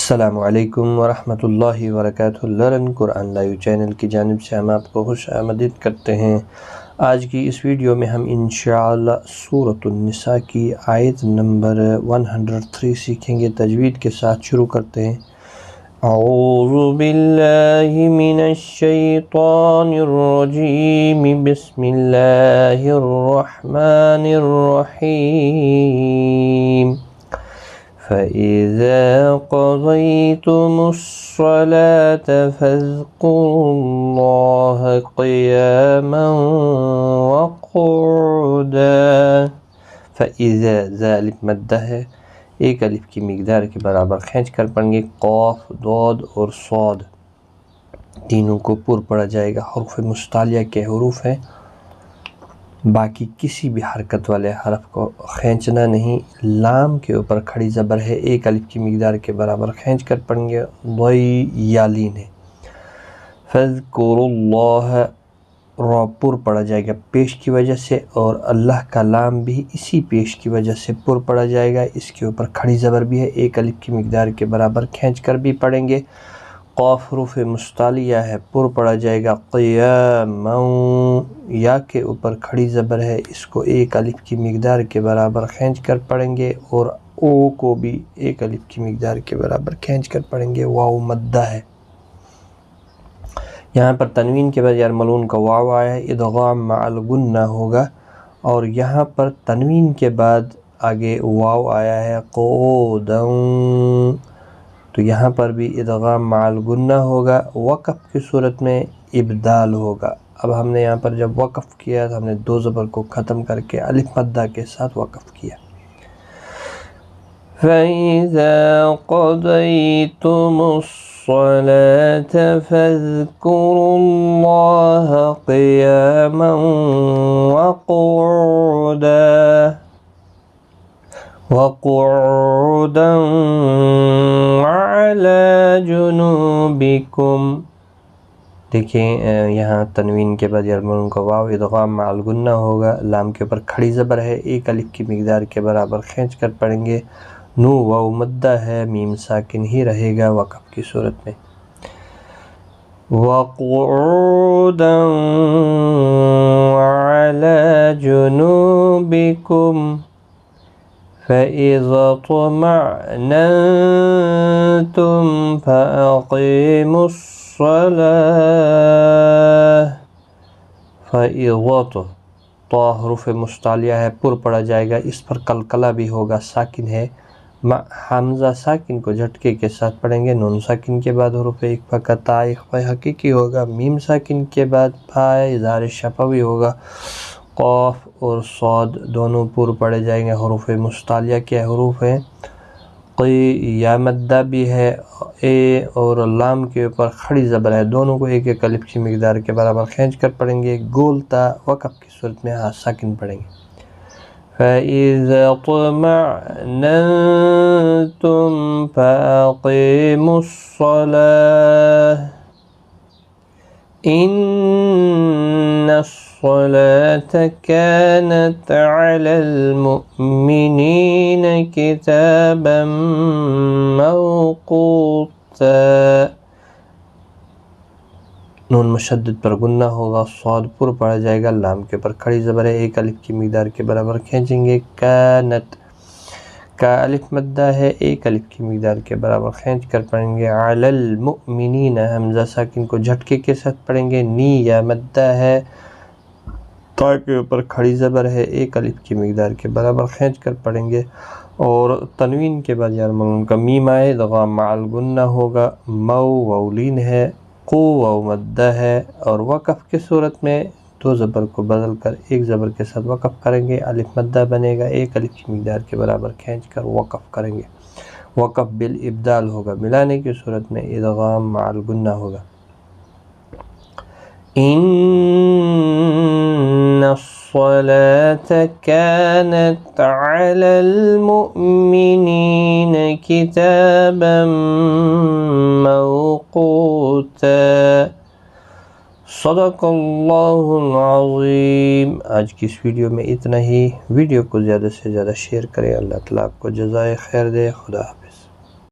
السلام علیکم ورحمۃ اللہ وبرکاتہ۔ لرن قرآن لائیو چینل کی جانب سے ہم آپ کو خوش آمدید کرتے ہیں۔ آج کی اس ویڈیو میں ہم انشاءاللہ سورۃ النساء کی آیت نمبر 103 سیکھیں گے۔ تجوید کے ساتھ شروع کرتے ہیں۔ اعوذ باللہ من الشیطان الرجیم، بسم اللہ الرحمن الرحیم۔ فَإِذَا قَضَيْتُمُ الصَّلَاةَ فَاذْكُرُوا اللَّهَ قِيَامًا وَقُعُودًا۔ فَإِذَا ذالک مدہ ہے، ایک الف کی مقدار کے برابر کھینچ کر پڑھیں گے۔ قاف، ضاد اور صاد تینوں کو پر پڑھا جائے گا۔ حروف مستعلیہ کے حروف ہیں، باقی کسی بھی حرکت والے حرف کو کھینچنا نہیں۔ لام کے اوپر کھڑی زبر ہے، ایک الف کی مقدار کے برابر کھینچ کر پڑھیں گے۔ ضئی یا لین ہے۔ فَاذْكُرُوا اللَّهَ، را پر پڑھا جائے گا پیش کی وجہ سے، اور اللہ کا لام بھی اسی پیش کی وجہ سے پر پڑھا جائے گا۔ اس کے اوپر کھڑی زبر بھی ہے، ایک الف کی مقدار کے برابر کھینچ کر بھی پڑھیں گے۔ قاف حروف مستعلیہ ہے، پر پڑھا جائے گا۔ قیاما، یا کے اوپر کھڑی زبر ہے، اس کو ایک الف کی مقدار کے برابر کھینچ کر پڑھیں گے، اور او کو بھی ایک الف کی مقدار کے برابر کھینچ کر پڑھیں گے۔ واو مدہ ہے۔ یہاں پر تنوین کے بعد یرملون کا واو آیا ہے، ادغام مع الغنہ ہوگا، اور یہاں پر تنوین کے بعد آگے واو آیا ہے قعودا، تو یہاں پر بھی ادغام مع الغنہ ہوگا۔ وقف کی صورت میں ابدال ہوگا۔ اب ہم نے یہاں پر جب وقف کیا تو ہم نے دو زبر کو ختم کر کے الف مدہ کے ساتھ وقف کیا۔ فَإِذَا قَضَيْتُمُ الصَّلَاةَ فَاذْكُرُوا اللَّهَ قِيَامًا وَقُعُودًا وَعَلَى جُنُوبِكُمْ۔ دیکھیں یہاں تنوین کے بعد یرملون کا واو ادغام مع الغنہ ہوگا، لام کے اوپر کھڑی زبر ہے، ایک الف کی مقدار کے برابر کھینچ کر پڑھیں گے۔ نو واو مدہ ہے، میم ساکن ہی رہے گا وقف کی صورت میں۔ وَقُعُودًا وَعَلَى جُنُوبِكُمْ فَإِذَا اطْمَأْنَنْتُمْ فَأَقِيمُوا الصَّلَاةَ۔ فَإِذَا، طا حروف مستعلیہ ہے، پر پڑھا جائے گا، اس پر قلقلہ بھی ہوگا، ساکن ہے۔ حمزہ ساکن کو جھٹکے کے ساتھ پڑھیں گے۔ نون ساکن کے بعد حروف اخفا کا تا اخفا حقیقی ہوگا۔ میم ساکن کے بعد پھا اظہار شفوی ہوگا۔ قاف اور صاد دونوں پر پڑھے جائیں گے، حروف مستعلیہ کے حروف ہیں۔ قی یا مدہ بھی ہے، اے اور لام کے اوپر کھڑی زبر ہے، دونوں کو ایک ایک الف کی مقدار کے برابر کھینچ کر پڑھیں گے۔ گولتا وقف کی صورت میں ساکن پڑھیں گے۔ فَإِذَا اطْمَأْنَنْتُمْ فَأَقِيمُوا الصَّلَاةَ إِنَّ الصَّلَاةَ كَانَتْ عَلَى الْمُؤْمِنِينَ كِتَابًا مَوْقُوتًا۔ نون مشدد پر غنہ ہوگا، صاد پر پڑھا جائے گا، لام کے اوپر کھڑی زبر ہے، ایک الف کی مقدار کے برابر کھینچیں گے۔ کانت، کا الف مدہ ہے، ایک الف کی مقدار کے برابر کھینچ کر پڑھیں گے۔ علی المؤمنین، حمزہ ساکن کو جھٹکے کے ساتھ پڑھیں گے۔ نی یا مدہ ہے، تا کے اوپر کھڑی زبر ہے، ایک الف کی مقدار کے برابر کھینچ کر پڑھیں گے، اور تنوین کے بعد یرملون کا میم آئے، ادغام مع الغنہ ہوگا۔ مو واولین ہے، قو واو مدہ ہے، اور وقف کی صورت میں دو زبر کو بدل کر ایک زبر کے ساتھ وقف کریں گے، الف مدہ بنے گا، ایک الف کی مقدار کے برابر کھینچ کر وقف کریں گے۔ وقف بالابدال ہوگا، ملانے کی صورت میں ادغام مع الغنہ ہوگا۔ ان الصلاة كانت على المؤمنين كتابا موقوتا۔ صدق اللہ العظیم۔ آج کی اس ویڈیو میں اتنا ہی۔ ویڈیو کو زیادہ سے زیادہ شیئر کریں۔ اللہ تعالیٰ آپ کو جزائے خیر دے۔ خدا حافظ۔